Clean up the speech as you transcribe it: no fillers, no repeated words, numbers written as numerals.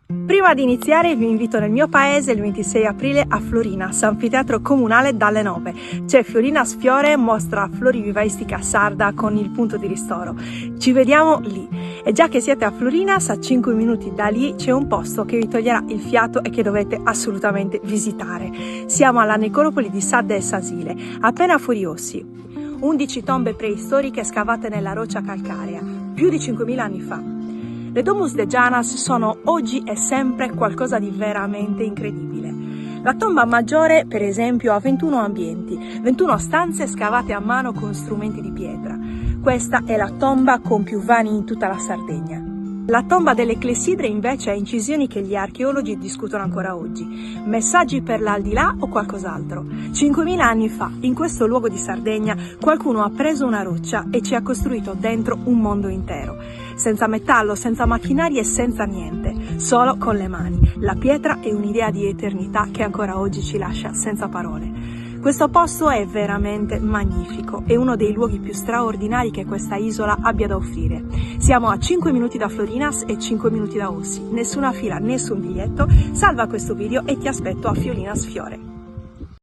Prima di iniziare vi invito nel mio paese il 26 aprile a Florinas, anfiteatro comunale dalle 9. C'è Florinas Fiore, mostra florivivaistica sarda con il punto di ristoro. Ci vediamo lì. E già che siete a Florinas, a 5 minuti da lì c'è un posto che vi toglierà il fiato e che dovete assolutamente visitare. Siamo alla necropoli di Sadda e Sasile, appena fuori Ossi. 11 tombe preistoriche scavate nella roccia calcarea, più di 5.000 anni fa. Le Domus de Janas sono oggi e sempre qualcosa di veramente incredibile. La tomba maggiore, per esempio, ha 21 ambienti, 21 stanze scavate a mano con strumenti di pietra. Questa è la tomba con più vani in tutta la Sardegna. La tomba delle clessidre invece ha incisioni che gli archeologi discutono ancora oggi. Messaggi per l'aldilà o qualcos'altro? 5.000 anni fa, in questo luogo di Sardegna, qualcuno ha preso una roccia e ci ha costruito dentro un mondo intero. Senza metallo, senza macchinari e senza niente, solo con le mani. La pietra è un'idea di eternità che ancora oggi ci lascia senza parole. Questo posto è veramente magnifico, è uno dei luoghi più straordinari che questa isola abbia da offrire. Siamo a 5 minuti da Florinas e 5 minuti da Ossi, nessuna fila, nessun biglietto. Salva questo video e ti aspetto a Florinas Fiore.